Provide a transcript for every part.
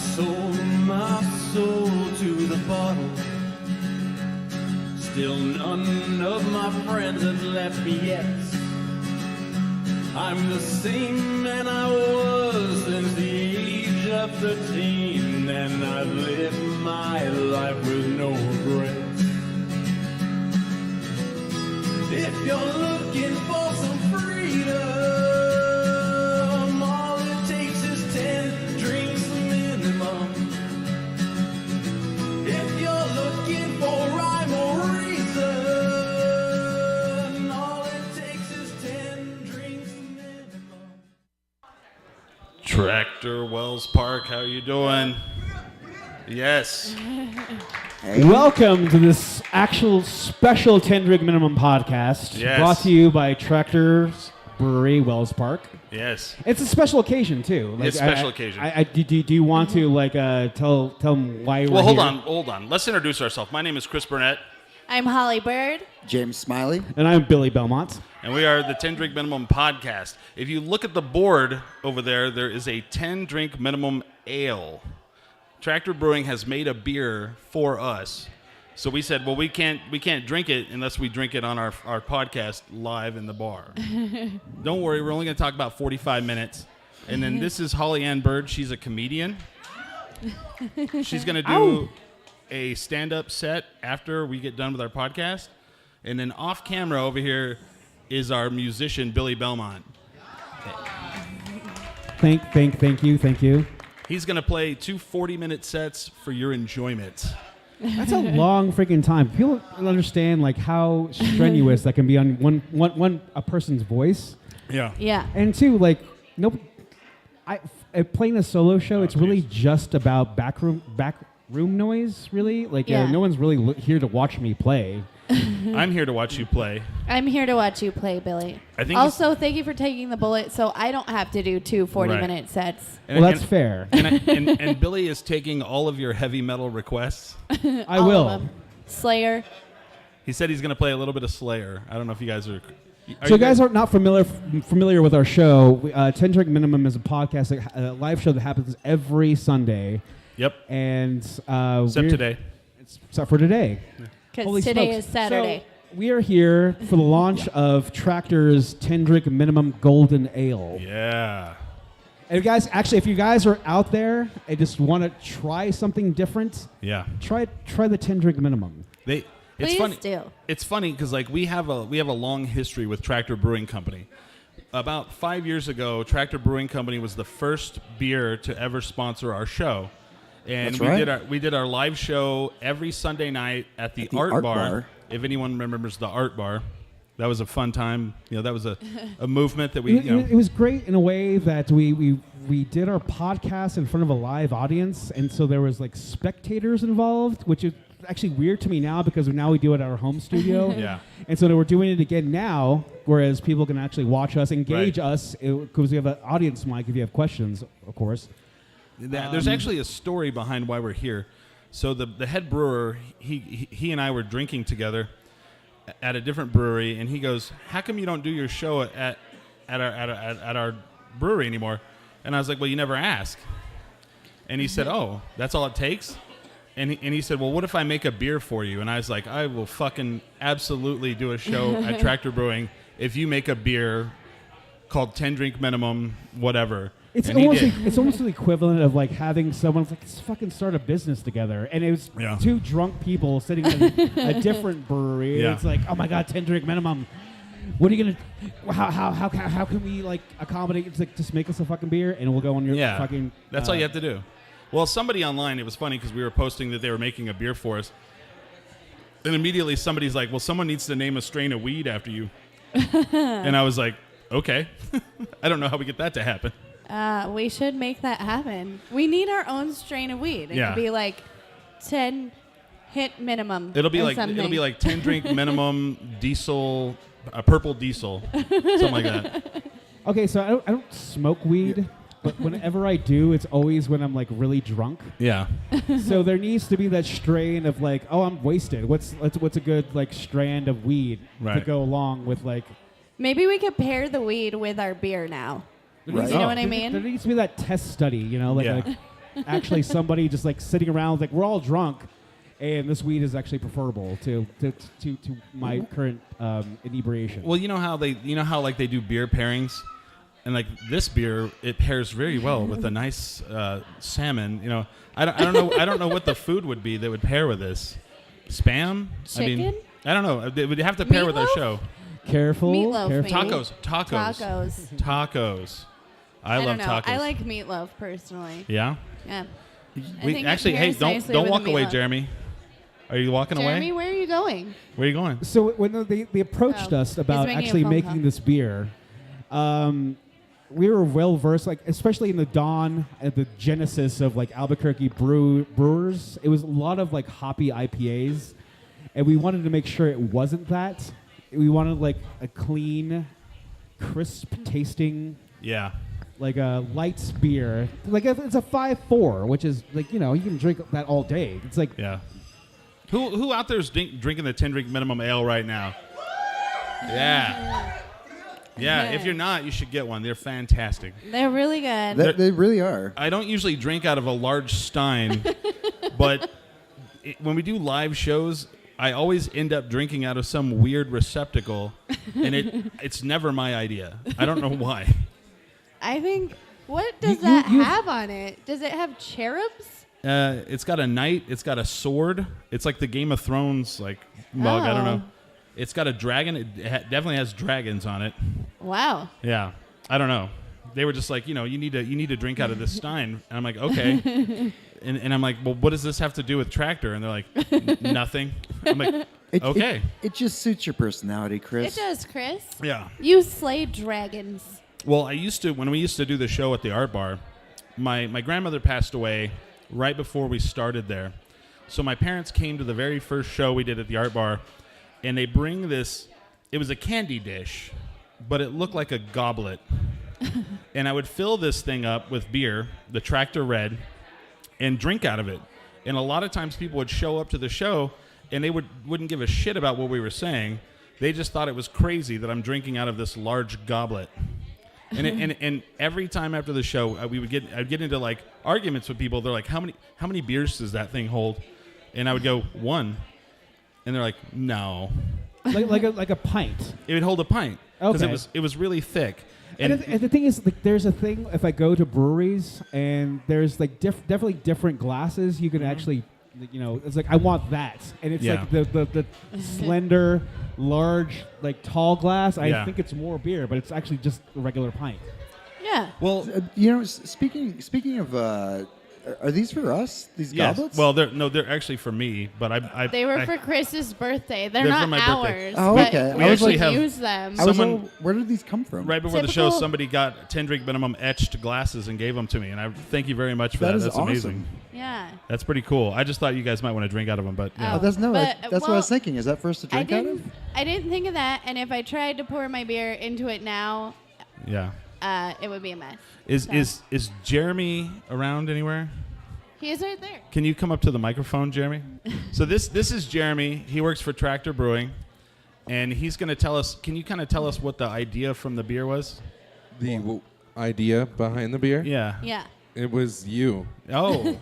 sold my soul to the bottle. Still none of my friends have left me yet. I'm the same man I was since the age of 13, and I've lived my life with no regrets. If you're looking for some freedom, all it takes is 10 drinks minimum. If you're looking for rhyme or reason, all it takes is 10 drinks minimum. Tractor Wells Park, how you doing? Yes. Welcome to this actual special 10 drink minimum podcast, brought to you by Tractor's Brewery, Wells Park. Yes. It's a special occasion too. It's a special occasion. Do you want to tell them why we're Well, here? hold on. Let's introduce ourselves. My name is Chris Burnett. I'm Holly Bird. James Smiley. And I'm Billy Belmont. And we are the 10 Drink Minimum Podcast. If you look at the board over there, there is a 10 Drink Minimum Ale. Tractor Brewing has made a beer for us. So we said, well, we can't drink it unless we drink it on our podcast live in the bar. Don't worry, we're only going to talk about 45 minutes. And then this is Holly Ann Bird. She's a comedian. She's going to do a stand-up set after we get done with our podcast. And then off camera over here is our musician, Billy Belmont. Thank you. He's going to play 2 40-minute sets for your enjoyment. That's a long freaking time. People don't understand like how strenuous that can be on a person's voice. Yeah. Yeah. And two, like, playing a solo show, it's really just about backroom noise, really. Like, no one's really here to watch me play. I'm here to watch you play. I'm here to watch you play, Billy. Also, thank you for taking the bullet so I don't have to do 2 40-minute sets. Well, that's fair. And Billy is taking all of your heavy metal requests. I will. Slayer. He said he's going to play a little bit of Slayer. I don't know if you guys are... So you guys are not familiar with our show. 10 Drink Minimum is a podcast, a live show that happens every Sunday. Yep. And except today. Except for today. Because today is Saturday. So we are here for the launch of Tractor's 10 Drink Minimum Golden Ale. Yeah. And if you guys are out there and just want to try something different, try the 10 Drink Minimum. Please do. It's funny because like we have a long history with Tractor Brewing Company. About 5 years ago, Tractor Brewing Company was the first beer to ever sponsor our show. And we did our live show every Sunday night at the Art Bar. If anyone remembers the Art Bar, that was a fun time. That was a movement that we. It was great in a way that we did our podcast in front of a live audience, and so there was like spectators involved, which is actually weird to me now because now we do it at our home studio. Yeah. And so we're doing it again now, whereas people can actually watch us, engage us, because we have an audience mic if you have questions, of course. There's actually a story behind why we're here. So the head brewer, he and I were drinking together at a different brewery, and he goes, "How come you don't do your show at our brewery anymore?" And I was like, "Well, you never ask." And he said, "Oh, that's all it takes?" And he said, "Well, what if I make a beer for you?" And I was like, "I will fucking absolutely do a show at Tractor Brewing if you make a beer called 10 Drink Minimum, whatever." It's almost the equivalent of like having someone like, let's fucking start a business together, and it was 2 drunk people sitting in a different brewery. And it's like, oh my god, 10 Drink Minimum. What are you gonna? How can we like accommodate? It's like just make us a fucking beer, and we'll go on your fucking. That's all you have to do. Well, somebody online, it was funny because we were posting that they were making a beer for us, and immediately somebody's like, "Well, someone needs to name a strain of weed after you," and I was like, "Okay, I don't know how we get that to happen." We should make that happen. We need our own strain of weed. It could be like 10 hit minimum. It'll be like 10 Drink Minimum diesel, purple diesel, something like that. Okay, so I don't smoke weed, but whenever I do, it's always when I'm like really drunk. Yeah. So there needs to be that strain of like, oh, I'm wasted. What's a good like strand of weed to go along with like. Maybe we could pair the weed with our beer now. Right. You know what I mean? There needs to be that test study, like actually somebody just like sitting around, like we're all drunk, and this weed is actually preferable to my current inebriation. Well, you know how like they do beer pairings, and like this beer, it pairs very well with a nice salmon. You know, I don't know what the food would be that would pair with this. Spam? Chicken? I mean, I don't know. They would have to pair with our show. Careful. Meatloaf, maybe. Tacos. I love don't know. tacos. I like meatloaf personally. Yeah. Yeah. Actually, hey, don't walk away, Jeremy. Are you walking away? Jeremy, where are you going? Where are you going? So when they approached us about actually making this beer, we were well versed, like especially in the dawn at the genesis of like Albuquerque brewers. It was a lot of like hoppy IPAs, and we wanted to make sure it wasn't that. We wanted like a clean, crisp tasting, like a light beer. Like it's a 5.4, which is like you can drink that all day. It's like Who out there is drinking the 10 drink minimum ale right now? Yeah, if you're not, you should get one. They're fantastic. They're really good. They really are. I don't usually drink out of a large stein, but when we do live shows, I always end up drinking out of some weird receptacle, and it's never my idea. I don't know why. I think, what does that have on it? Does it have cherubs? It's got a knight. It's got a sword. It's like the Game of Thrones mug. I don't know. It's got a dragon. It definitely has dragons on it. Wow. Yeah. I don't know. They were just like, you need to drink out of this stein. And I'm like, okay. and I'm like, well, what does this have to do with Tractor? And they're like, nothing. I'm like, okay. It just suits your personality, Chris. It does, Chris. Yeah. You slay dragons. Well, when we used to do the show at the Art Bar, my grandmother passed away right before we started there. So my parents came to the very first show we did at the Art Bar, and they bring this. It was a candy dish, but it looked like a goblet. And I would fill this thing up with beer, the Tractor Red, and drink out of it. And a lot of times people would show up to the show, and they wouldn't give a shit about what we were saying. They just thought it was crazy that I'm drinking out of this large goblet. And every time after the show, I'd get into like arguments with people. They're like, how many beers does that thing hold? And I would go, 1. And they're like, no. like a pint. It would hold a pint because Okay. it was really thick. And the thing is, like, there's a thing. If I go to breweries and there's like definitely different glasses, you can actually, it's like I want that, and it's like the slender, large, like tall glass. I think it's more beer, but it's actually just a regular pint. Yeah. Well, speaking of. Are these for us? These goblets? Well, they're actually for me, but they were for Chris's birthday. They're for not my birthday. ours. Oh, okay. We I actually actually have use them. Where did these come from? Right before the show, somebody got 10 drink minimum etched glasses and gave them to me, and I thank you very much for that. That is That's awesome. amazing. Yeah. That's pretty cool. I just thought you guys might want to drink out of them, but yeah. That's what I was well, thinking. Is that for us to drink out of? I didn't think of that, and if I tried to pour my beer into it now, it would be a mess. Is Jeremy around anywhere? He is right there. Can you come up to the microphone, Jeremy? So this is Jeremy. He works for Tractor Brewing, and he's going to tell us. Can you kind of tell us what the idea from the beer was? The idea behind the beer? Yeah. Yeah. It was you. Oh.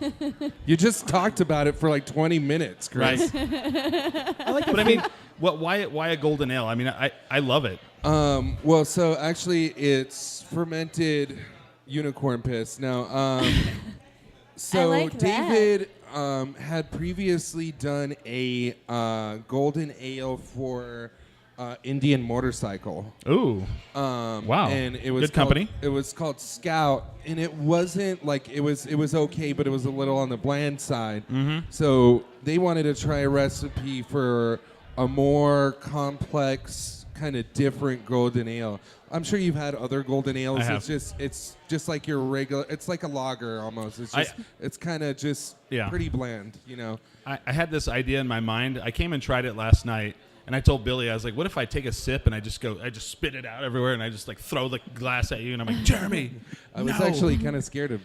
You just talked about it for like 20 minutes, Chris. Right. But I mean, why a golden ale? I mean, I love it. Well, so actually, it's fermented unicorn piss. Now, so like that. David had previously done a golden ale for Indian Motorcycle. Ooh. Wow. And it was good company. It was called Scout, and it wasn't like it was okay, but it was a little on the bland side. Mm-hmm. So they wanted to try a recipe for a more complex, kind of different golden ale. I'm sure you've had other golden ales. I have. It's just like your regular. It's like a lager almost. It's kind of just pretty bland, I had this idea in my mind. I came and tried it last night, and I told Billy, I was like, what if I take a sip and I just spit it out everywhere, and I just like throw the glass at you, and I'm like, Jeremy, I was no. actually kind of scared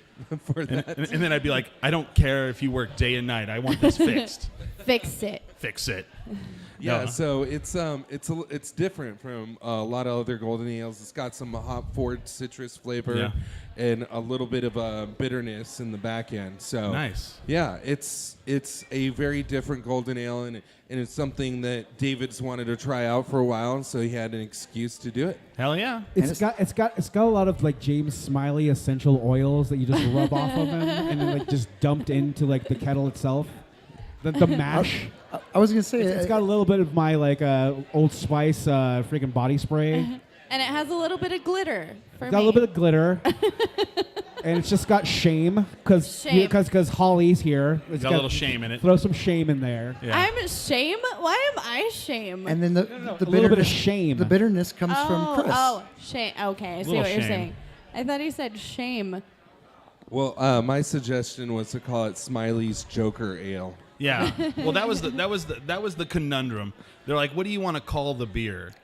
for that. And then I'd be like, I don't care if you work day and night. I want this fixed. Fix it. fix it. Yeah, No. so it's different from a lot of other golden ales. It's got some hop forward citrus flavor and a little bit of a bitterness in the back end. So Nice. Yeah, it's a very different golden ale, and it's something that David's wanted to try out for a while, so he had an excuse to do it. Hell yeah. It's got a lot of like James Smiley essential oils that you just rub off of him and then like just dumped into like the kettle itself. The mash. I was gonna say It's got a little bit of my like Old Spice freaking body spray. And it has a little bit of glitter for Got me. a little bit of glitter. And it's just got shame because Holly's here. It's Got a little shame in it. Throw some shame in there. Yeah. I'm shame? Why am I shame? and then the a little bit of shame. The bitterness comes from Chris. Oh, shame. Okay, I see Little what you're shame. saying. I thought he said shame. Well, my suggestion was to call it Smiley's Joker Ale. Yeah. Well, that was the conundrum. They're like, "What do you want to call the beer?"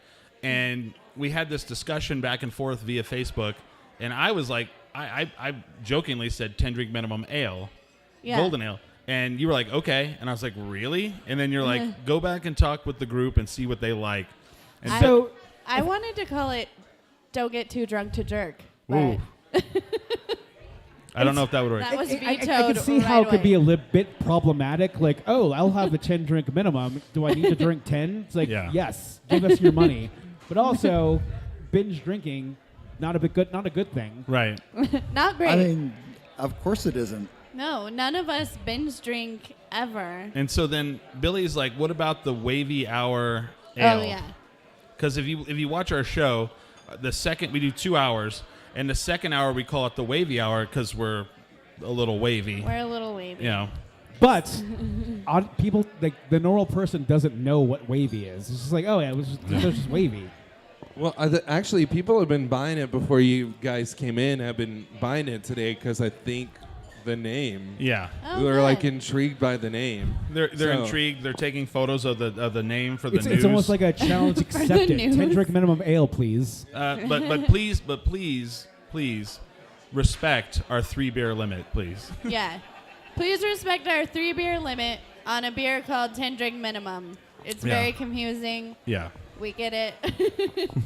And we had this discussion back and forth via Facebook, and I was like, I jokingly said 10 drink minimum ale, golden ale, and you were like, okay, and I was like, really? And then you're like, go back and talk with the group and see what they like. And So I wanted to call it "Don't Get Too Drunk to Jerk." Ooh. I don't know if that would work. That was vetoed. I can see how it could be a little bit problematic. Like, oh, I'll have the 10 drink minimum. Do I need to drink 10? It's like, yes, give us your money. But also, binge drinking, not a good thing. Right. Not great. I mean, of course it isn't. No, none of us binge drink ever. And so then Billy's like, what about the wavy hour ale? Oh yeah. Because if you watch our show, the second we do 2 hours, and the second hour we call it the wavy hour because we're a little wavy. We're a little wavy. You know. But people, like the normal person, doesn't know what wavy is. It's just like, oh yeah, it was just wavy. Well, actually, people have been buying it before you guys came in. Have been buying it today because I think the name. Yeah. Oh, They're good. like intrigued by the name. They're So- intrigued. They're taking photos of the name for the news. It's almost like a challenge accepted. news. 10 drink minimum ale, please. but please respect our 3 beer limit, please. Yeah. Please respect our 3 beer limit on a beer called 10 drink minimum. It's Yeah. very confusing. Yeah. We get it.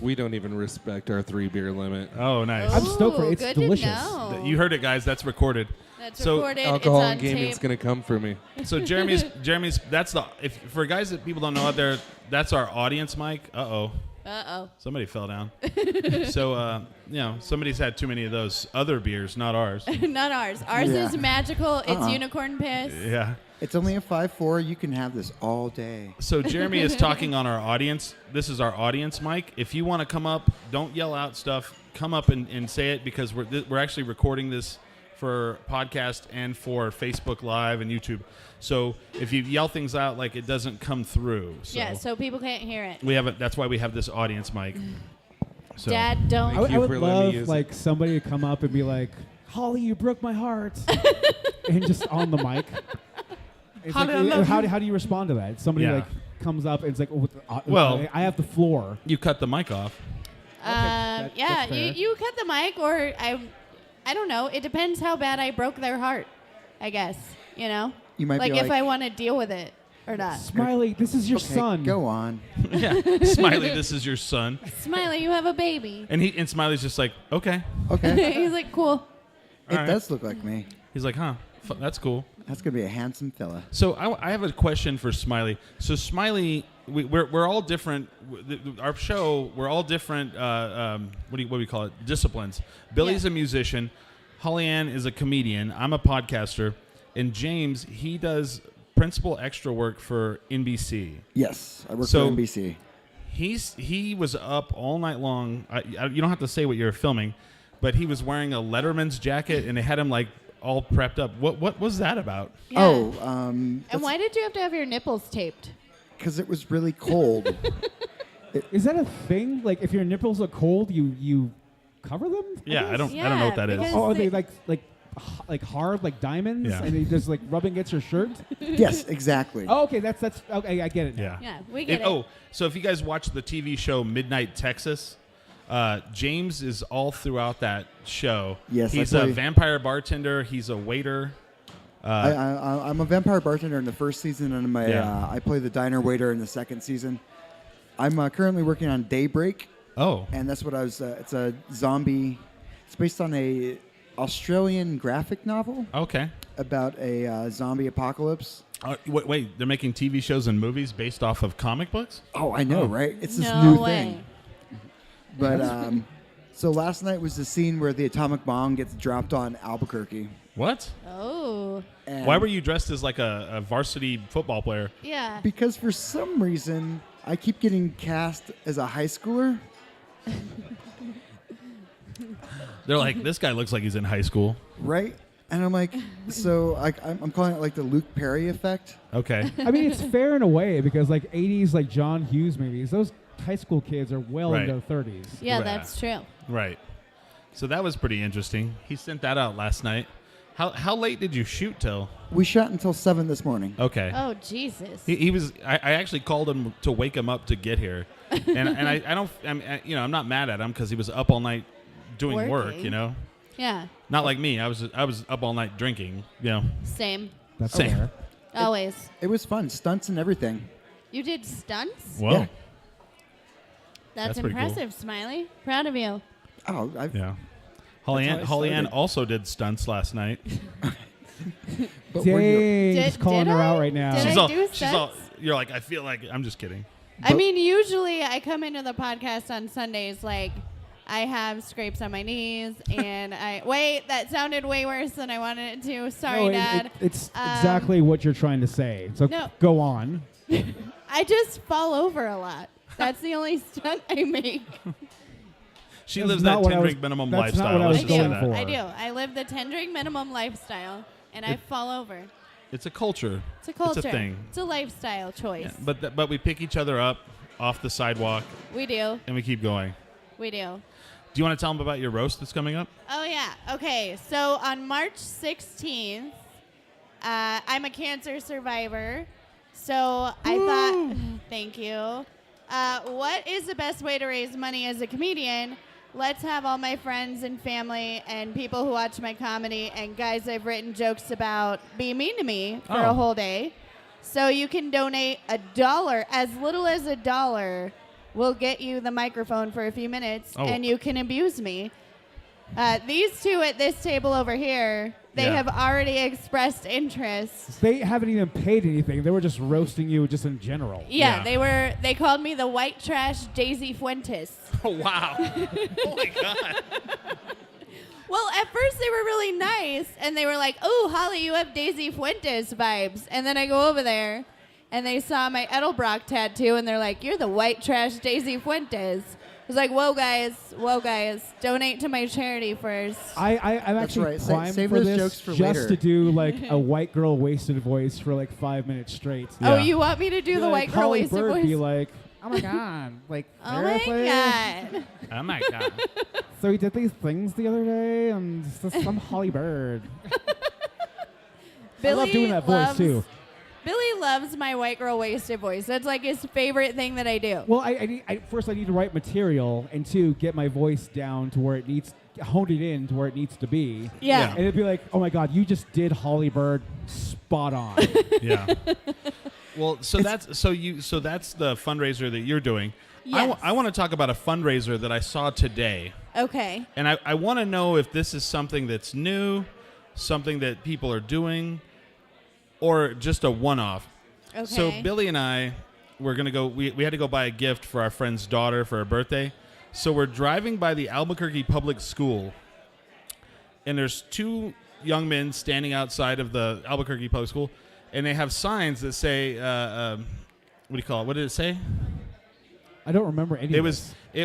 We don't even respect our 3 beer limit. Oh, nice. I'm stoked for it. It's good delicious. To know. You heard it, guys. That's recorded. That's So- recorded. Alcohol it's on and gaming's tape. gonna come for me. So Jeremy's that's the if for guys that people don't know out there, that's our audience mic. Uh-oh. Somebody fell down. So somebody's had too many of those other beers, not ours. Not ours. Ours Yeah. is magical. It's unicorn piss. Yeah. It's only a 5.4. You can have this all day. So Jeremy is talking on our audience. This is our audience mic. If you want to come up, don't yell out stuff. Come up and say it because we're actually recording this for podcast and for Facebook Live and YouTube. So if you yell things out, like it doesn't come through. So Yeah, so people can't hear it. we have it. That's why we have this audience mic. So Dad, don't. Thank I you would for letting me love use like somebody to come up and be like, "Holly, you broke my heart," and just on the mic. It's Holly, like, I love how you. do you respond to that? Somebody Yeah. like comes up and it's like, "Oh, Well- I have the floor." you cut the mic off. that's Yeah, fair. you cut the mic, or I don't know. It depends how bad I broke their heart, I guess. You know? You might like be if I want to deal with it or not. Smiley, this is your Okay, son. go on. Yeah. Smiley, this is your son. Smiley, you have a baby. And Smiley's just like, okay. Okay. He's like, cool. It right. does look like me. He's like, huh, that's cool. That's going to be a handsome fella. So I have a question for Smiley. So Smiley, we're all different. Our show, we're all different. What do we call it? Disciplines. Billy's Yeah. a musician. Holly Ann is a comedian. I'm a podcaster, and James, he does principal extra work for NBC. Yes, I work So- for NBC. He was up all night long. You don't have to say what you're filming, but he was wearing a Letterman's jacket, and they had him like all prepped up. What was that about? Yeah. Oh, And why did you have to have your nipples taped? because it was really cold. Is that a thing? Like, if your nipples are cold, you cover them? Yeah, I guess? don't know what that is. because Oh, are they they- like hard, like diamonds? Yeah. And they just like rub against your shirt? Yes, exactly. Oh, okay, that's okay. I get it. Yeah. Yeah, we get it. Oh, so if you guys watch the TV show Midnight Texas, James is all throughout that show. Yes, I he's a play- vampire bartender. He's a waiter. I'm a vampire bartender in the first season, and I play the diner waiter in the second season. I'm currently working on Daybreak. Oh. And that's what I was. It's a zombie. It's based on a Australian graphic novel. Okay. About a zombie apocalypse. Wait, they're making TV shows and movies based off of comic books? Oh, I know, right? It's this No new way. thing. But so last night was the scene where the atomic bomb gets dropped on Albuquerque. What? Oh. And Why were you dressed as like a varsity football player? Yeah. Because for some reason I keep getting cast as a high schooler. They're like, this guy looks like he's in high school. Right? And I'm like, so I'm calling it like the Luke Perry effect. Okay. I mean, it's fair in a way because like 80s like John Hughes movies, those high school kids are well Right. into their 30s. Yeah, Right. that's true. Right. So that was pretty interesting. He sent that out last night. How late did you shoot till? We shot until 7 this morning. Okay. Oh, Jesus. He was. I actually called him to wake him up to get here, and I don't. I'm not mad at him because he was up all night doing work. Working. You know, Yeah. not like me. I was up all night drinking. You know, Same. That's Same. fair. Always. It was fun, stunts and everything. You did stunts? whoa. Yeah. That's pretty cool. impressive, Smiley. Proud of you. Oh, Yeah. Holly That's Ann, how I Holly Ann started. also did stunts last night. but Dang, we're just calling her out right now. Did She's I all. do She's all. stunts? You're like. I feel like. I'm just kidding. I mean, usually I come into the podcast on Sundays like I have scrapes on my knees and wait, that sounded way worse than I wanted it to. Sorry, No, Dad. it's exactly what you're trying to say. So No. go on. I just fall over a lot. That's the only stunt I make. She That's lives not that what I 10 was- drink minimum that's not lifestyle. what I was Let's just say going that. for. I do. I live the 10 drink minimum lifestyle and I fall over. It's a culture. It's a culture. It's a thing. It's a lifestyle choice. Yeah, but we pick each other up off the sidewalk We do. and we keep going. We do. Do you want to tell them about your roast that's coming up? Oh, yeah. Okay. So on March 16th, I'm a cancer survivor. So I thought, thank you. What is the best way to raise money as a comedian? Let's have all my friends and family and people who watch my comedy and guys I've written jokes about be mean to me for a whole day. So you can donate $1, as little as $1. We'll get you the microphone for a few minutes, and you can abuse me. These two at this table over here, they have already expressed interest. They haven't even paid anything. They were just roasting you just in general. Yeah, they called me the white trash Daisy Fuentes. Oh, wow. Oh, my God. Well, at first they were really nice, and they were like, "Oh, Holly, you have Daisy Fuentes vibes." And then I go over there, and they saw my Edelbrock tattoo, and they're like, "You're the white trash Daisy Fuentes." I was like, whoa, guys, donate to my charity first. I'm That's actually right. primed Save for those this jokes for just later. to do like a white girl wasted voice for like 5 minutes straight. Oh, Yeah. you want me to do the white girl Holly wasted Bird voice? be like, oh my god, like Oh my seriously? God. Oh, my God. So we did these things the other day, and I'm Holly Bird. I love doing that voice too. Billy loves my white girl wasted voice. That's like his favorite thing that I do. Well, first I need to write material, and two, get my voice down to where it needs, hone it in to where it needs to be. Yeah. And it'd be like, oh my god, you just did Holly Bird spot on. Yeah. Well, so that's the fundraiser that you're doing. Yes. I want to talk about a fundraiser that I saw today. Okay. And I want to know if this is something that's new, something that people are doing, or just a one-off. Okay. So Billy and I were going to go, we had to go buy a gift for our friend's daughter for her birthday. So we're driving by the Albuquerque Public School, and there's two young men standing outside of the Albuquerque Public School, and they have signs that say, what do you call it? What did it say? I don't remember any. It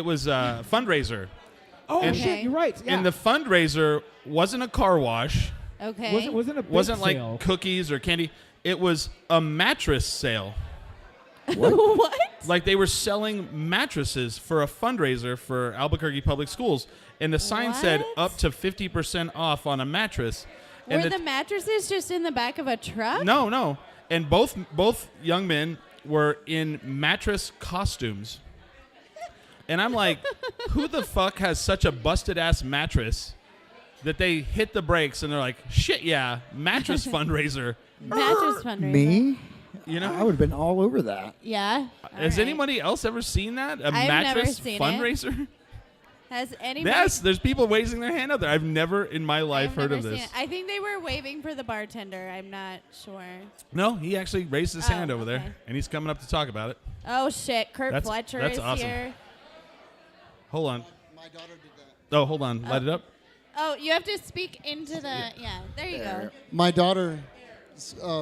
was a fundraiser. Oh and- shit, you're right. Yeah. And the fundraiser wasn't a car wash. Okay. wasn't a big Wasn't like sale. cookies or candy. It was a mattress sale. What? Like they were selling mattresses for a fundraiser for Albuquerque Public Schools. And the sign said What? up to 50% off on a mattress. And Were the mattresses just in the back of a truck? No. And both young men were in mattress costumes. And I'm like, who the fuck has such a busted ass mattress that they hit the brakes and they're like, shit, yeah, mattress fundraiser. Mattress fundraiser. Me? You know? I would have been all over that. Yeah. Has All right. anybody else ever seen that? A I've never mattress seen it. fundraiser? Has anybody? Yes, there's people raising their hand out there. I've never in my life I've heard never of seen this. it. I think they were waving for the bartender. I'm not sure. No, he actually raised his Oh, hand over there, okay. and he's coming up to talk about it. Oh shit! Kurt That's- Fletcher that's is awesome. here. Hold on. My daughter did that. Oh, hold on. Light it up. Oh, you have to speak into the. Yeah, there you go. My daughter,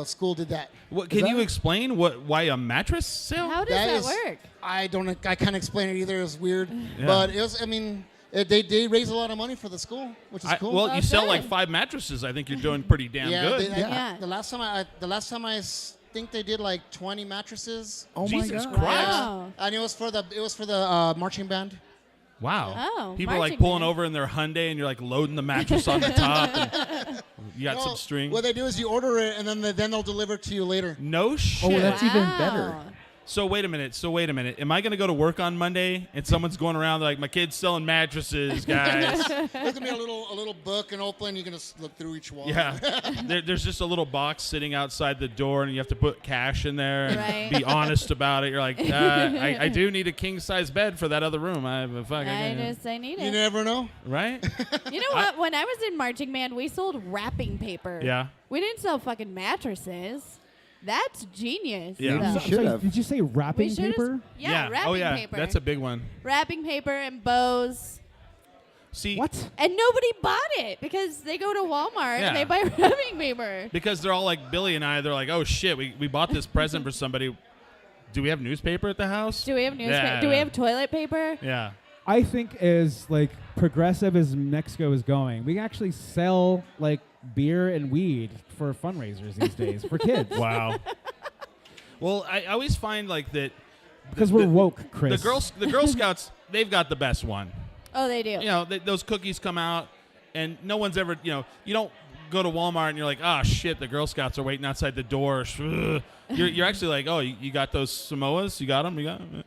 school did that. What, can you explain why a mattress sale? How does that is- work? I can't explain it either. It's weird, Yeah. but it was. I mean, they raise a lot of money for the school, which is cool. Well, Oh, you sell good. like 5 mattresses. I think you're doing pretty damn yeah, good. Yeah. The last time I think they did like 20 mattresses. Oh Jesus my God. Christ. Wow. And it was for the marching band. Wow. Oh, People are like marching pulling band. over in their Hyundai, and you're like loading the mattress on the top. And you got some string. What they do is you order it, and then they'll deliver it to you later. No shit. Oh, that's even Wow. better. So wait a minute. Am I going to go to work on Monday and someone's going around like, my kid's selling mattresses, guys? There's gonna be a little book and open. You can just look through each wall. Yeah. There's just a little box sitting outside the door, and you have to put cash in there and Right. be honest about it. You're like, I do need a king size bed for that other room. I need You it. never know. right? You know what? When I was in marching band, we sold wrapping paper. Yeah. We didn't sell fucking mattresses. That's genius. Yeah. though. You should have. Did you say wrapping We should've- paper? Yeah, wrapping Oh yeah. paper. That's a big one. wrapping paper and bows. See, What? And nobody bought it because they go to Walmart Yeah. and they buy wrapping paper. because they're all like Billy and I. They're like, oh shit, we bought this present for somebody. Do we have newspaper at the house? Do we have newspaper? Yeah. Do we have toilet paper? Yeah. I think as like progressive as Mexico is going, we actually sell like beer and weed for fundraisers these days for kids. Wow. Well, I always find like that Because we're woke, Chris. the Girl Scouts, they've got the best one. Oh, they do. You know, those cookies come out, and no one's ever, you don't go to Walmart and you're like, oh shit, the Girl Scouts are waiting outside the door. You're actually like, oh, you got those Samoas? You got them? You got them?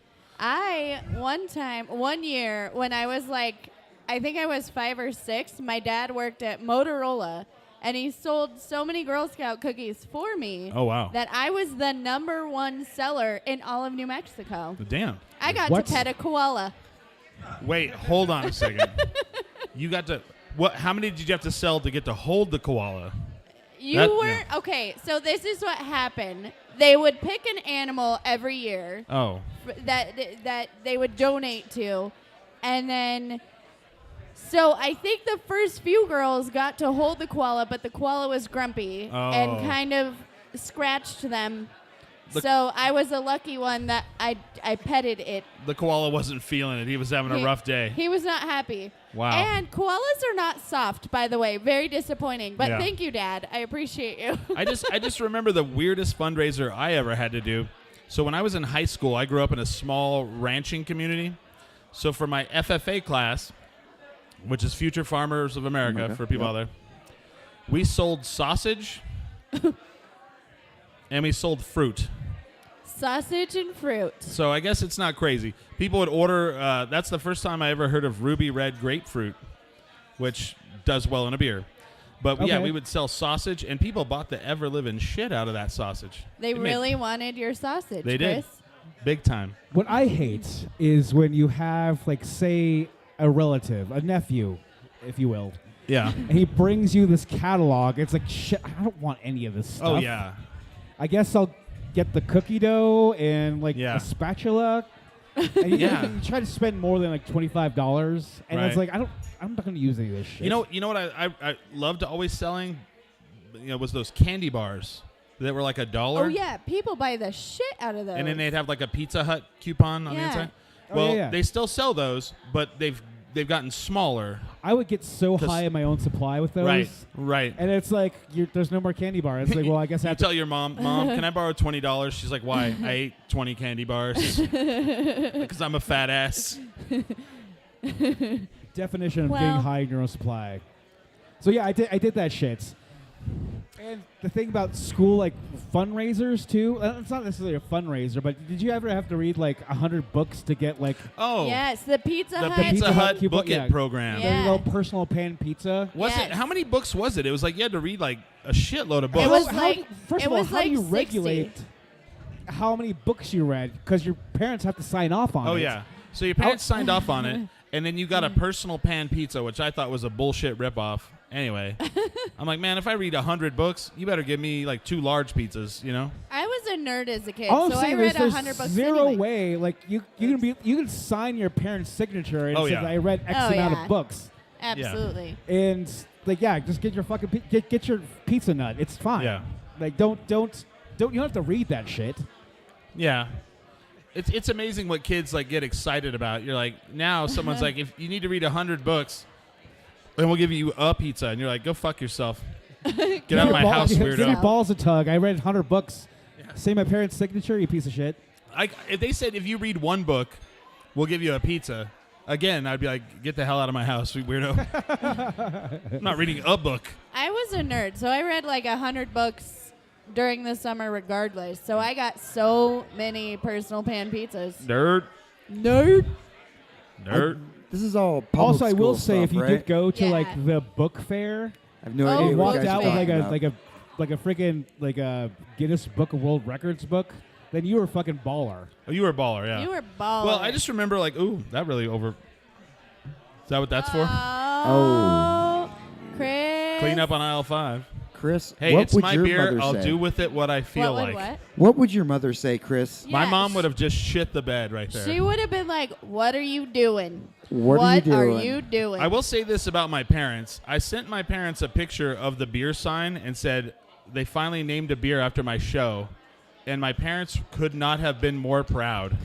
One year, when I was like, I think I was 5 or 6, my dad worked at Motorola, and he sold so many Girl Scout cookies for me Oh, wow. that I was the #1 seller in all of New Mexico. Damn. I got What? to pet a koala. Wait, hold on a second. You got to, how many did you have to sell to get to hold the koala? You That- were okay. So this is what happened. They would pick an animal every year Oh. that they would donate to, and then. So I think the first few girls got to hold the koala, but the koala was grumpy and Oh. kind of scratched them. The- So I was a lucky one that I petted it. The koala wasn't feeling it. He was having a He- rough day. He was not happy. Wow. And koalas are not soft, by the way. Very disappointing. But Yeah. thank you, Dad. I appreciate you. I just remember the weirdest fundraiser I ever had to do. So when I was in high school, I grew up in a small ranching community. So for my FFA class, which is Future Farmers of America Okay. for people out there, we sold sausage and we sold fruit. Sausage and fruit. So I guess it's not crazy. People would order. That's the first time I ever heard of ruby red grapefruit, which does well in a beer. But yeah, Okay. we would sell sausage, and people bought the ever living shit out of that sausage. They made- really wanted your sausage, They did. Chris. big time. What I hate is when you have, like, say, a relative, a nephew, if you will, Yeah. and he brings you this catalog. It's like, shit, I don't want any of this stuff. Oh yeah. I guess I'll get the cookie dough and, like, Yeah. a spatula. And you, Yeah. you try to spend more than, like, $25, and it's Right. like, I'm not going to use any of this shit. You know what I loved always selling, was those candy bars that were like $1. Oh, yeah. People buy the shit out of those. And then they'd have like a Pizza Hut coupon on the Yeah. inside. Oh, Well, yeah. they still sell those, but they've gotten smaller. I would get so 'Cause- high in my own supply with those. Right. And it's like, there's no more candy bar. It's like, well, I guess I You have to. tell your mom, can I borrow $20? She's like, why? I ate 20 candy bars because I'm a fat ass. Definition of Well- getting high in your own supply. So yeah, I did that shit. And the thing about school, like fundraisers too, it's not necessarily a fundraiser, but did you ever have to read like 100 books to get like Oh, Yes, the Pizza the Hut. Pizza Hut coupon- Book It yeah. program. Yeah. the little personal pan pizza? Was Yes. it? How many books was it? It was like you had to read like a shitload of books. It was How like do- first it of all, was how like do you 60. regulate how many books you read? Because your parents have to sign off on it. Oh yeah. So your parents signed off on it, and then you got a personal pan pizza, which I thought was a bullshit ripoff. Anyway, I'm like, man, if I read 100 books, you better give me like 2 large pizzas, you know? I was a nerd as a kid, All I'm so I saying read is there's 100 books zero anyway. way. Like you can sign your parents' signature and Oh, say yeah. I read X Oh, amount yeah. of books. Absolutely. And like just get your fucking get your pizza nut. It's fine. Yeah. Like don't you don't have to read that shit. Yeah. It's amazing what kids like get excited about. You're like, now someone's like, if you need to read 100 books, then we'll give you a pizza, and you're like, go fuck yourself. Get out of my house, Give your weirdo. balls a tug. I read 100 books. Say my parents' signature, you piece of shit. If they said if you read 1 book, we'll give you a pizza. Again, I'd be like, get the hell out of my house, you weirdo. I'm not reading a book. I was a nerd, so I read like 100 books during the summer regardless. So I got so many personal pan pizzas. Nerd. Nerd. This is all public Also, I will school say stuff, if you right? did go to Yeah. like the book fair I have no Oh, idea and what walked you guys out are with talking about. like a freaking like a Guinness Book of World Records book, then you were a fucking baller. Oh, you were a baller, yeah. You were baller. Well, I just remember like, ooh, that really over. Is that what that's for? Oh, Chris. Clean up on aisle 5. Chris, Hey, what it's would my your beer. mother I'll say? do with it what I feel What would like. what? What would your mother say, Chris? My Yes. mom would have just shit the bed right there. She would have been like, "What are you doing? What are you are doing?" you doing?" I will say this about my parents. I sent my parents a picture of the beer sign and said they finally named a beer after my show, and my parents could not have been more proud.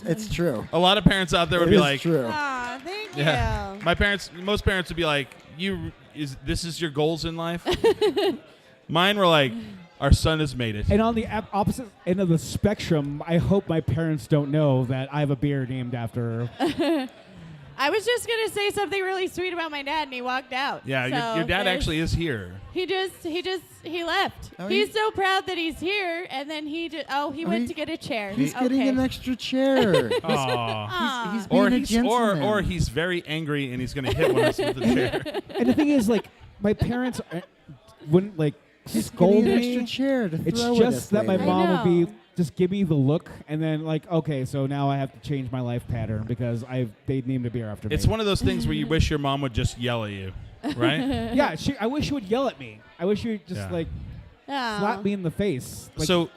It's true. A lot of parents out there would It be is like, true. Aw, thank yeah. you. Most parents would be like, this is your goals in life? Mine were like, our son has made it. And on the opposite end of the spectrum, I hope my parents don't know that I have a beer named after her. I was just gonna say something really sweet about my dad, and he walked out. Yeah, So your dad there's- actually is here. He left. Oh, He's he- so proud that he's here, and then he went to get a chair. He's okay. getting an extra chair. Aww. Aw. he's being a gentleman. or he's very angry and he's going to hit one of us with a chair. And the thing is, like, my parents wouldn't like He's scold getting an me. extra chair to It's throw at just us that my later. mom would know. be just give me the look, and then like, okay, so now I have to change my life pattern because they named a beer after me. It's one of those things where you wish your mom would just yell at you, right? Yeah, I wish she would yell at me. I wish she would just Yeah. like Aw. slap me in the face. Like, So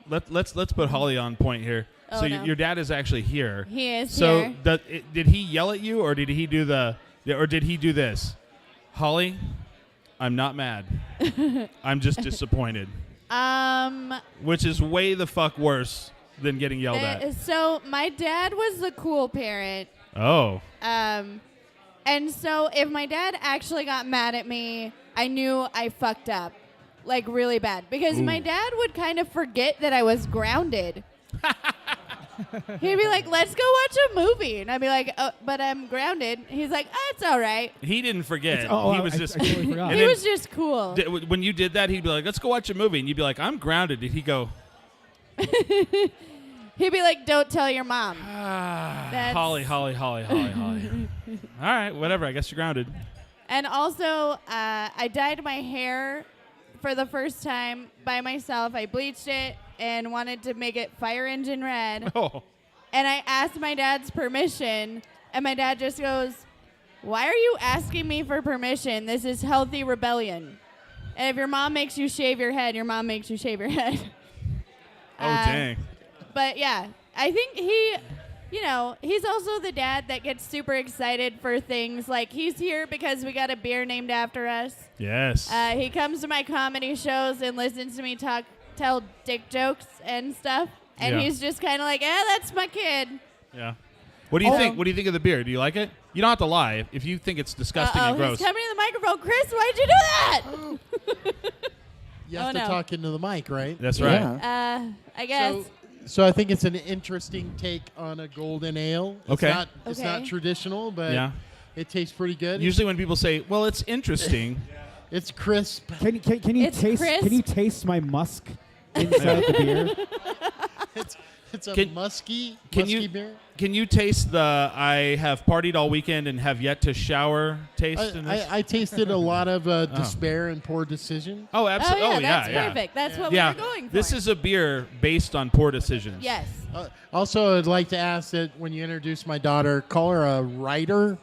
let's put Holly on point here. Oh, So no. your dad is actually here. He is So here. did he yell at you, or did he do this? Holly, I'm not mad. I'm just disappointed, which is way the fuck worse than getting yelled at. So my dad was the cool parent. Oh, And so if my dad actually got mad at me, I knew I fucked up, like really bad. Because my dad would kind of forget that I was grounded. He'd be like, let's go watch a movie. And I'd be like, oh, but I'm grounded. He's like, oh, it's all right. he didn't forget. oh, he was just. I totally forgot. And He then- was just cool. When you did that, he'd be like, "Let's go watch a movie," and you'd be like, "I'm grounded." Did he go? He'd be like, don't tell your mom. Ah, Holly. All right, whatever. I guess you're grounded. And also, I dyed my hair for the first time by myself. I bleached it and wanted to make it fire engine red. Oh, And I asked my dad's permission, and my dad just goes, why are you asking me for permission? This is healthy rebellion. And if your mom makes you shave your head, your mom makes you shave your head. dang. But yeah, I think he's also the dad that gets super excited for things. Like, he's here because we got a beer named after us. Yes. He comes to my comedy shows and listens to me tell dick jokes and stuff. And Yeah. he's just kind of like, that's my kid. Yeah. What do you think? What do you think of the beer? Do you like it? You don't have to lie. If you think it's disgusting and gross. He's coming to the microphone. Chris, why'd you do that? You have Oh, to no. talk into the mic, right? That's right. Yeah. I guess. So I think it's an interesting take on a golden ale. It's Okay. It's not Okay. traditional, but Yeah. it tastes pretty good. Usually when people say, "Well, it's interesting," It's crisp. Can you It's taste? crisp. Can you taste my musk inside the beer? It's a Can- musky beer. Can you taste the I have partied all weekend and have yet to shower taste in this? I tasted a lot of despair and poor decision. Oh, Oh, absolutely. yeah, that's perfect. That's what Yeah, we were going for. this is a beer based on poor decisions. Yes. Also, I'd like to ask that when you introduce my daughter, call her a writer,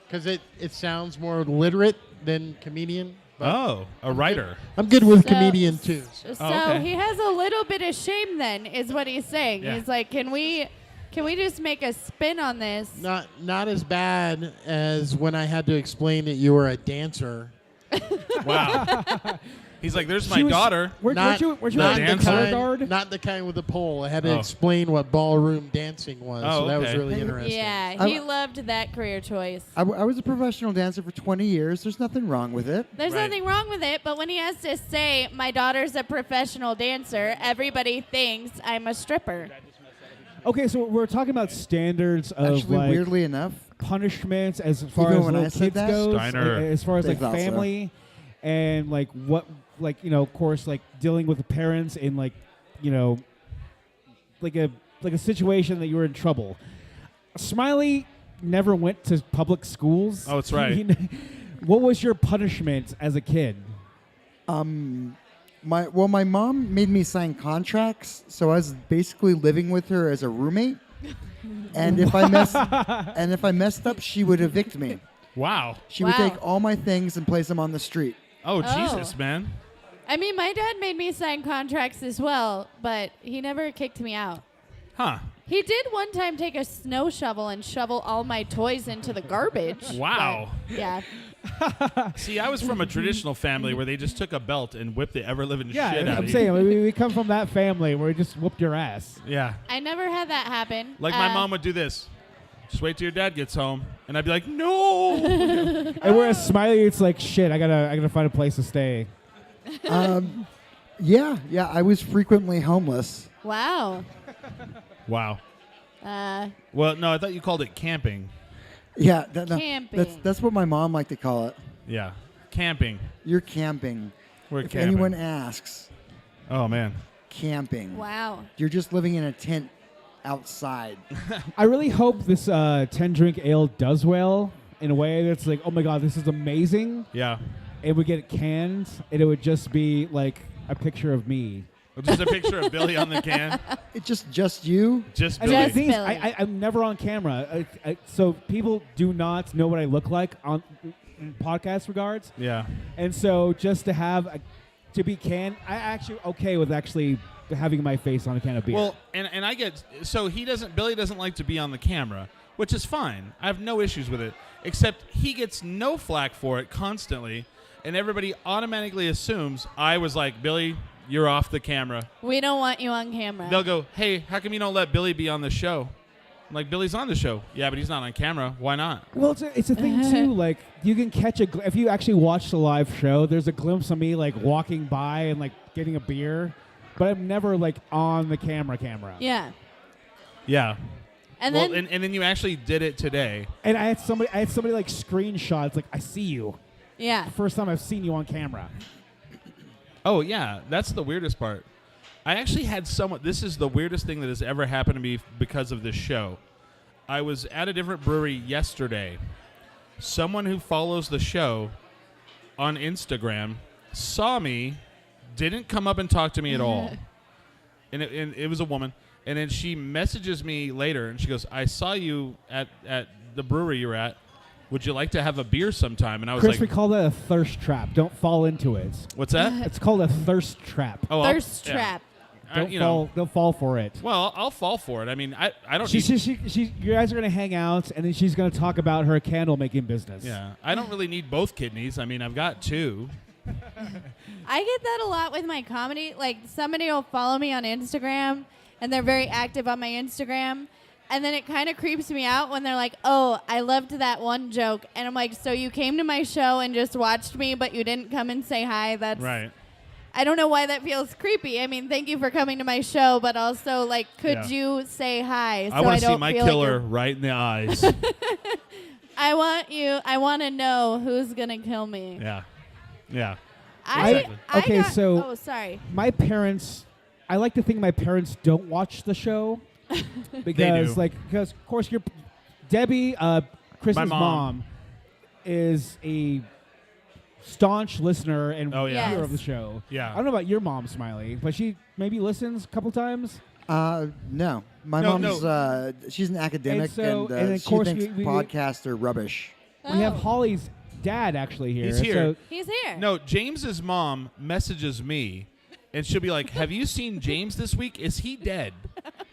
because it sounds more literate than comedian. But Oh, a writer. I'm good with So- comedian too. So okay. he has a little bit of shame then, is what he's saying. Yeah. He's like, can we just make a spin on this? Not as bad as when I had to explain that you were a dancer. Wow. He's like, there's my She was- daughter. Weren't you not at the the color kind- guard? Not the kind with the pole. I had to Oh. explain what ballroom dancing was. Oh, so that was okay. really interesting. Yeah, he loved that career choice. I was a professional dancer for 20 years. There's nothing wrong with it. There's Right. nothing wrong with it, but when he has to say, my daughter's a professional dancer, everybody thinks I'm a stripper. Okay, so we're talking about standards of Actually, like weirdly enough, punishments as far Even as when I little said kids that? goes, Steiner. as far as They like thought so. family, and like what, like of course, like dealing with the parents in like like a situation that you were in trouble. Smiley never went to public schools. Oh, that's right. What was your punishment as a kid? my mom made me sign contracts, so I was basically living with her as a roommate. And if I messed up, she would evict me. Wow. She would Wow. take all my things and place them on the street. Oh, Oh. Jesus, man. I mean, my dad made me sign contracts as well, but he never kicked me out. Huh. He did one time take a snow shovel and shovel all my toys into the garbage. Wow. but, yeah. See, I was from a traditional family where they just took a belt and whipped the ever-living shit out I'm of you. saying we come from that family where we just whooped your ass. Yeah. I never had that happen. Like my mom would do this. Just wait till your dad gets home. And I'd be like, no. And whereas Smiley, it's like shit. I gotta find a place to stay. Yeah, I was frequently homeless. Wow. Wow. Uh, Well, no, I thought you called it camping. Yeah, Camping. that's what my mom liked to call it. Yeah. Camping. You're camping. We're If camping. anyone asks, Oh, man. camping. wow. You're just living in a tent outside. I really hope this 10-drink ale does well in a way that's like, oh my god, this is amazing. Yeah. And we get it canned, and it would just be like a picture of me. Just a picture of Billy on the can. It's just you. Just And Billy. the thing is, Billy. I'm never on camera, so people do not know what I look like on in podcast regards. Yeah. And so just to have to be canned, I actually okay with actually having my face on a can of beer. Well, and I get so Billy doesn't like to be on the camera, which is fine. I have no issues with it, except he gets no flack for it constantly, and everybody automatically assumes I was like, Billy, you're off the camera. We don't want you on camera. They'll go, hey, how come you don't let Billy be on the show? I'm like, Billy's on the show. Yeah, but he's not on camera. Why not? Well, it's a thing too. Like you can catch if you actually watch the live show. There's a glimpse of me like walking by and like getting a beer, but I'm never like on the camera. Yeah. Yeah. And well, then and then you actually did it today. And I had somebody like screenshots like I see you. yeah. First time I've seen you on camera. Oh, yeah. That's the weirdest part. I actually had someone. This is the weirdest thing that has ever happened to me because of this show. I was at a different brewery yesterday. Someone who follows the show on Instagram saw me, didn't come up and talk to me at all. And it was a woman. And then she messages me later, and she goes, I saw you at the brewery you're at. Would you like to have a beer sometime? And I was Chris, we like, call that a thirst trap. Don't fall into it. what's that? It's called a thirst trap. Oh, Thirst yeah. trap. Don't fall for it. Well, I'll fall for it. I mean, I don't. She, need, you guys are gonna hang out, and then she's gonna talk about her candle making business. yeah, I don't really need both kidneys. I mean, I've got two. I get that a lot with my comedy. Like somebody will follow me on Instagram and they're very active on my Instagram. And then it kind of creeps me out when they're like, oh, I loved that one joke. And I'm like, so you came to my show and just watched me, but you didn't come and say hi? That's Right. I don't know why that feels creepy. I mean, thank you for coming to my show, but also, like, could Yeah. you say hi? I want to see don't my feel killer Like right in the eyes. I want to know who's going to kill me. Yeah. Yeah. Okay, so oh, sorry. my parents, I like to think my parents don't watch the show because, because of course, Debbie, Chris's mom. is a staunch listener and Oh, yeah. viewer Yes. of the show. Yeah. I don't know about your mom, Smiley, but she maybe listens a couple times. No. My No, mom's she's an academic, And of she course thinks we- podcasts are rubbish. We have Oh. Holly's dad actually here. He's here. So He's here. No, James's mom messages me, and she'll be like, "Have you seen James this week? Is he dead?"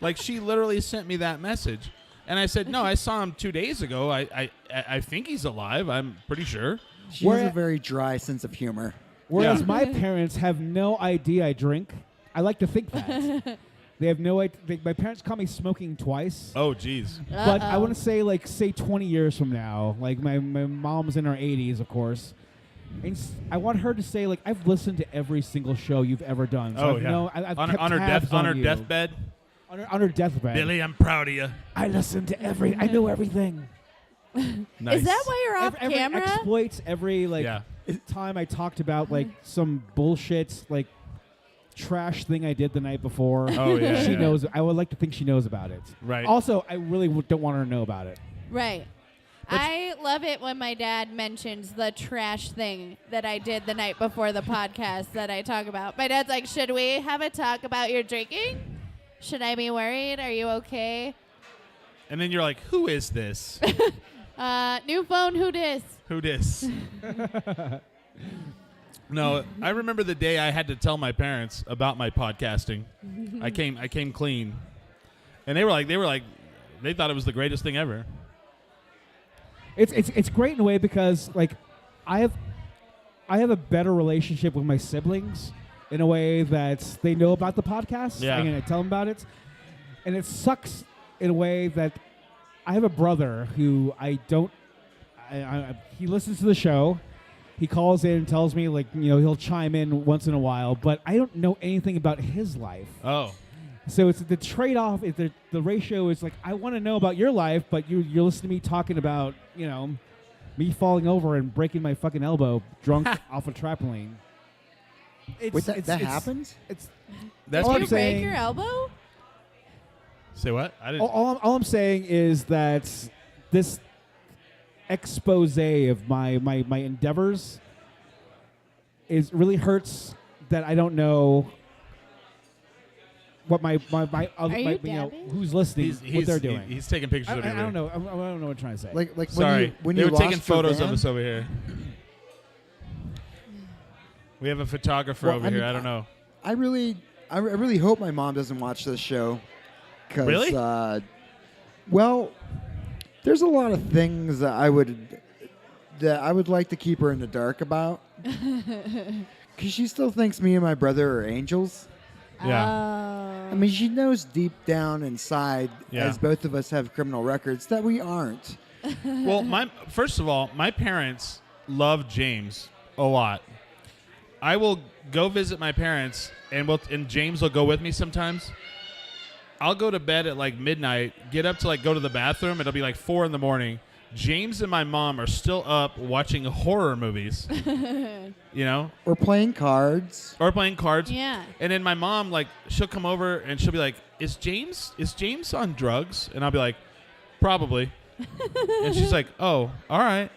Like she literally sent me that message, and I said, "No, I saw him 2 days ago. I think he's alive. I'm pretty sure." She has a very dry sense of humor. whereas Yeah. my parents have no idea I drink. I like to think that. They have no idea. My parents caught me smoking twice. Oh, jeez. But I want to say 20 years from now, like my mom's in her 80s, of course. And I want her to say, like, I've listened to every single show you've ever done. So Oh, I've yeah. I've On kept her tabs on her you. deathbed, On her deathbed. Billy, I'm proud of you. I listened to I know everything. Nice. Is that why you're off Every camera? exploits, every Yeah. time I talked about like some bullshit like trash thing I did the night before. Oh, yeah, she yeah. knows. I would like to think she knows about it. Right. Also, I really don't want her to know about it. Right. I love it when my dad mentions the trash thing that I did the night before the podcast that I talk about. My dad's like, "Should we have a talk about your drinking? Should I be worried? Are you okay?" And then you're like, "Who is this? New phone, who dis? Who dis?" No, I remember the day I had to tell my parents about my podcasting. I came clean, and they thought it was the greatest thing ever. It's great in a way because like I have a better relationship with my siblings in a way that they know about the podcast. Yeah. I'm gonna tell them about it, and it sucks in a way that I have a brother who I don't. He listens to the show. He calls in and tells me like he'll chime in once in a while, but I don't know anything about his life. Oh, So it's the trade-off. Is the ratio is like I want to know about your life, but you're listening to me talking about me falling over and breaking my fucking elbow drunk off a trampoline. Wait, that happens? that's All Did I'm you pretty. saying- break your elbow? Say what? I didn't. All I'm saying is that this expose of my endeavors is really hurts that I don't know what my other Are you dabbing? who's listening, what they're doing. He's taking pictures I of you. don't know. I don't know what I'm trying to say. Like Sorry, when they you were taking lost your photos of van? us over here. We have a photographer Well, over I here. mean, I don't know. I really hope my mom doesn't watch this show. 'Cause, Really? Well, there's a lot of things that I would like to keep her in the dark about. Because she still thinks me and my brother are angels. Yeah. I mean, she knows deep down inside, Yeah. as both of us have criminal records, that we aren't. Well, first of all, my parents love James a lot. I will go visit my parents, and James will go with me sometimes. I'll go to bed at like midnight, get up to like go to the bathroom. It'll be like 4 a.m. James and my mom are still up watching horror movies, Or playing cards. or playing cards. Yeah. And then my mom, like, she'll come over and she'll be like, "Is James on drugs?" And I'll be like, "Probably." And she's like, "Oh, all right."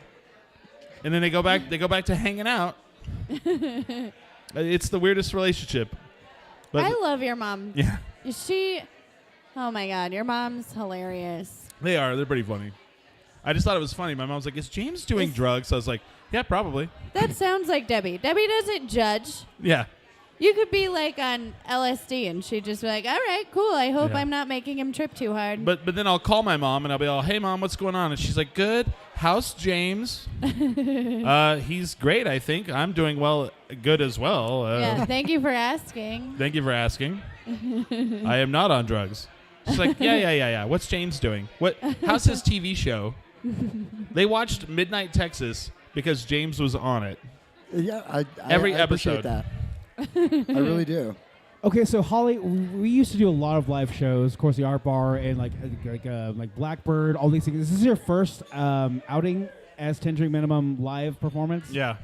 And then they go back to hanging out. It's the weirdest relationship. But I love your mom. yeah, Oh my God, your mom's hilarious. they're pretty funny. I just thought it was funny. My mom's like, "Is James doing drugs?" I was like, "Yeah, probably." That sounds like Debbie. Debbie doesn't judge. Yeah. You could be like on LSD and she'd just be like, "All right, cool. I hope Yeah. I'm not making him trip too hard." But then I'll call my mom and I'll be all, "Hey, Mom, what's going on?" And she's like, "Good. How's James?" He's great, I think. I'm doing good as well. yeah, thank you for asking. Thank you for asking. I am not on drugs. She's like, yeah. What's James doing? How's his TV show? They watched Midnight Texas because James was on it. Yeah, I Every appreciate episode. that. I really do. Okay, so Holly, we used to do a lot of live shows. Of course, the Art Bar and like Blackbird, all these things. This is your first outing as 10 drink minimum live performance? Yeah.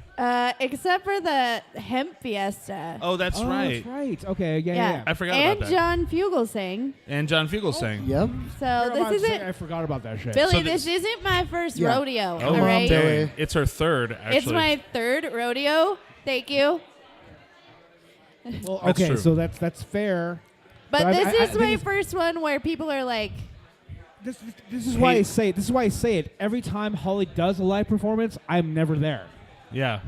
Except for the hemp fiesta. Oh, that's right. That's right. Okay, yeah. I forgot and about that. John Fugel sang. And John Fugel sang. Yep. So this isn't I forgot about that shit. Billy. So this isn't my first Yeah. rodeo. Oh, all right, Billy. it's her third, actually. it's my third rodeo. Thank you. Well, That's okay, true. so that's fair. But I- this I is think my it's- first one where people are like, This is why I say it. This is why I say it. Every time Holly does a live performance, I'm never there. Yeah.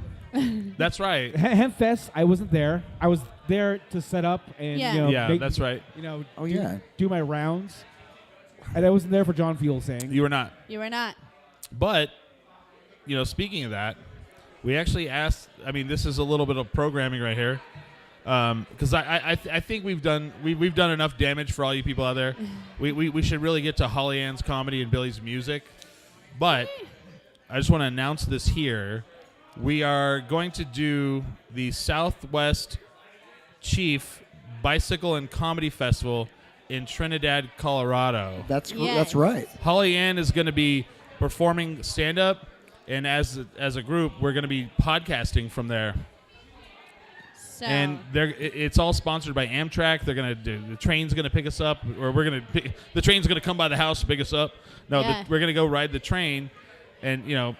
That's right. Hempfest, I wasn't there. I was there to set up and Yeah. you know, Yeah, make- that's right. You know, Oh, yeah. do my rounds. And I wasn't there for John Fuel saying. You were not. you were not. But, you know, speaking of that, we actually asked. I mean, this is a little bit of programming right here, because I think we've done enough damage for all you people out there. We should really get to Holly Ann's comedy and Billy's music, but I just want to announce this here. We are going to do the Southwest Chief Bicycle and Comedy Festival in Trinidad, Colorado. That's Yes. right. Holly Ann is going to be performing stand-up, and as a group, we're going to be podcasting from there. So And it's all sponsored by Amtrak. They're going to do the train's going to pick us up, or the train's going to come by the house to pick us up. No, Yeah. we're going to go ride the train, and you know,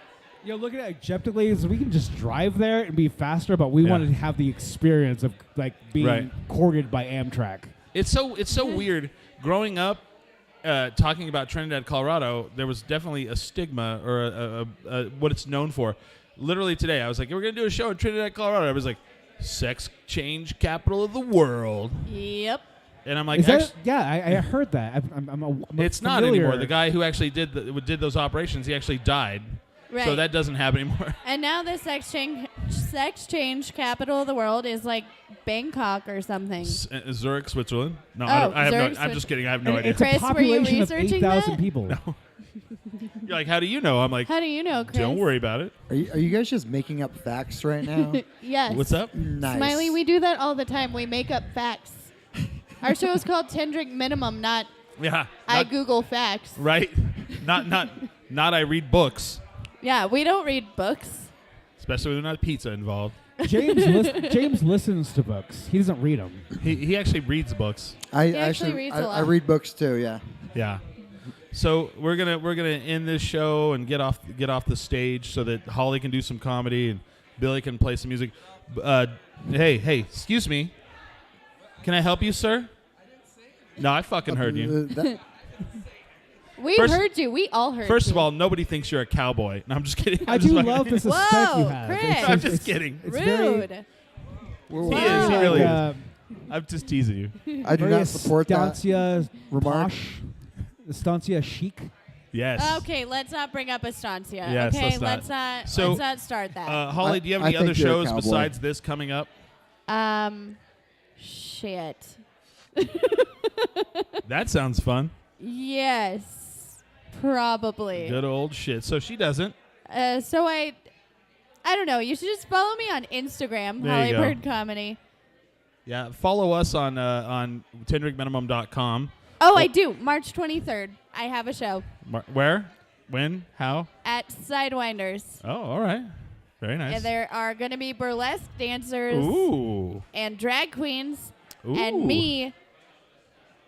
Look at it objectively, is we can just drive there and be faster, but we Yeah. wanted to have the experience of like being Right. courted by Amtrak. it's so weird. Growing up, talking about Trinidad, Colorado, there was definitely a stigma or a what it's known for. Literally today, I was like, we're going to do a show in Trinidad, Colorado. I was like, sex change capital of the world. Yep. And I'm like, Is that? actually, Yeah, I heard that. I'm it's not familiar. anymore. The guy who actually did those operations, he actually died. Right. So that doesn't happen anymore. And now the sex change capital of the world is like Bangkok or something. Zurich, Switzerland. No, Oh, I have Zurich, no. I'm just kidding. I have no And idea. it's a Chris, were you population of researching 8,000 that? people. You're like, how do you know? I'm like, How do you know, Chris? don't worry about it. Are you guys just making up facts right now? Yes. What's up? Nice. Smiley, we do that all the time. We make up facts. Our show is called 10 Drink Minimum, not Yeah. I not- Google facts. Right. Not I read books, Yeah, we don't read books. especially when there's not pizza involved. James listens to books. He doesn't read them. He actually reads books. I He actually reads a I lot. read books too. Yeah. Yeah. So we're gonna end this show and get off the stage so that Holly can do some comedy and Billy can play some music. Hey, excuse me. Can I help you, sir? No, I fucking heard you. We First- heard you. We all heard First you. of all, nobody thinks you're a cowboy. No, I'm just kidding. I I'm just do fucking- love this Whoa, aesthetic you have. Chris. I'm just kidding. It's very, Rude. He is. He really like, is. I'm just teasing you. I do very not support that estancia remark. posh, estancia chic. Yes. Okay, let's not bring up Estancia. Yes, okay, let's not. let's not start that. Holly, do you have I any other think you're a shows cowboy. besides this coming up? Shit. That sounds fun. Yes, probably. Good old shit. So she doesn't. So I don't know. You should just follow me on Instagram, There you go. Hollybird Comedy. Yeah. Follow us on 10drinkminimum.com. Oh, I do. March 23rd. I have a show Where? When? How? at Sidewinders. Oh, all right. Very nice. And there are going to be burlesque dancers Ooh. and drag queens Ooh. and me.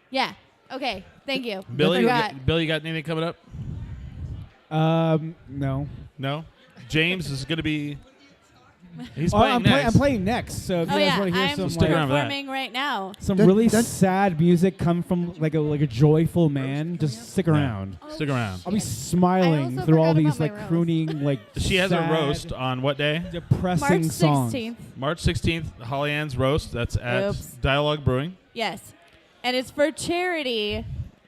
Yeah. Okay. Thank you. Billy, you Forgot. got anything coming up? No. No. James is going to be. He's Oh, playing I'm next. playing next. So if Oh you guys yeah, want to hear I'm some Stick around for that. performing right now. some That- really that's- sad music come from like a joyful man, just stick around. Stick around. I'll be I smiling also through all forgot these about my like roast. crooning like. She has a sad, roast on what day? depressing March songs. 16th. March 16th, Holly Ann's roast. That's at Oops. Dialogue Brewing. Yes. And it's for charity.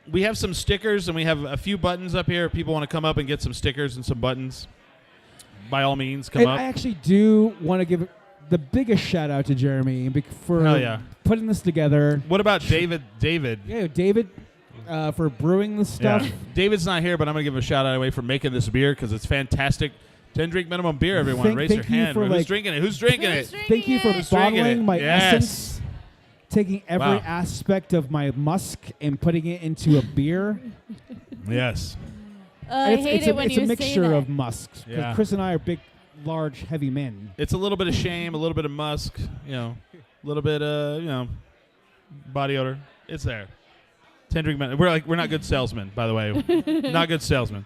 We have some stickers and we have a few buttons up here. If people want to come up and get some stickers and some buttons, by all means, come And up. I actually do want to give the biggest shout out to Jeremy for Hell yeah. putting this together. What about David? David. Yeah, David, for brewing this stuff. Yeah. David's not here, but I'm going to give a shout out anyway for making this beer because it's fantastic. 10 drink minimum beer, everyone. Raise your thank you hand. for, Who's like- drinking it? Who's drinking Who's it? drinking Thank you for it? Who's drinking bottling it? my Yes. essence, taking every Wow. aspect of my musk and putting it into a beer. Yes. I hate it when it's you a say mixture that. of musks. 'Cause Yeah. Chris and I are big, large, heavy men. It's a little bit of shame, a little bit of musk, a little bit of, body odor. It's there. 10 drink men. We're not good salesmen, by the way. Not good salesmen.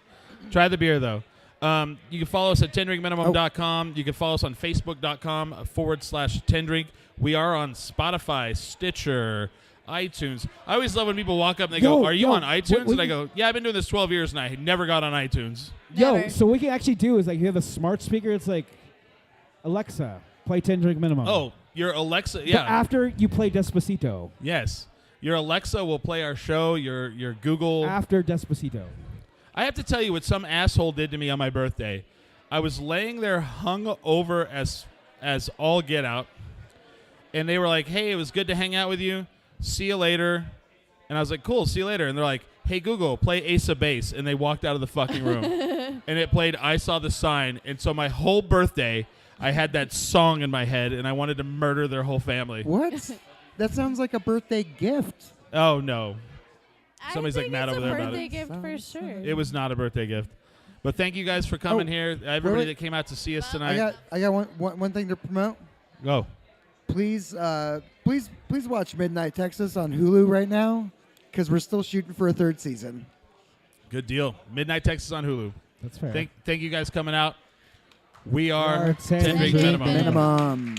Try the beer, though. You can follow us at 10drinkminimum.com. You can follow us on facebook.com/10drink. We are on Spotify, Stitcher, iTunes. I always love when people walk up and they go, "Are you on iTunes?" And I go, "Yeah, I've been doing this 12 years and I never got on iTunes." Never. So what we can actually do is you have a smart speaker. It's like, Alexa, play 10 drink minimum. Oh, your Alexa, But yeah. after you play Despacito. Yes. Your Alexa will play our show. Your Google. After Despacito. I have to tell you what some asshole did to me on my birthday. I was laying there hung over as all get out. And they were like, "Hey, it was good to hang out with you. See you later." And I was like, "Cool, see you later." And they're like, "Hey, Google, play Ace of Base." And they walked out of the fucking room. And it played I Saw the Sign. And so my whole birthday, I had that song in my head, and I wanted to murder their whole family. What? That sounds like a birthday gift. Oh, no. I Somebody's think mad it's over there a about birthday it. gift for sure. It was not a birthday gift. But thank you guys for coming here. Everybody really? that came out to see us I tonight. got one thing to promote. Go. Please watch Midnight Texas on Hulu right now, because we're still shooting for a third season. Good deal. Midnight Texas on Hulu. That's fair. Thank you guys coming out. We are 10 10 drink drink minimum. Minimum.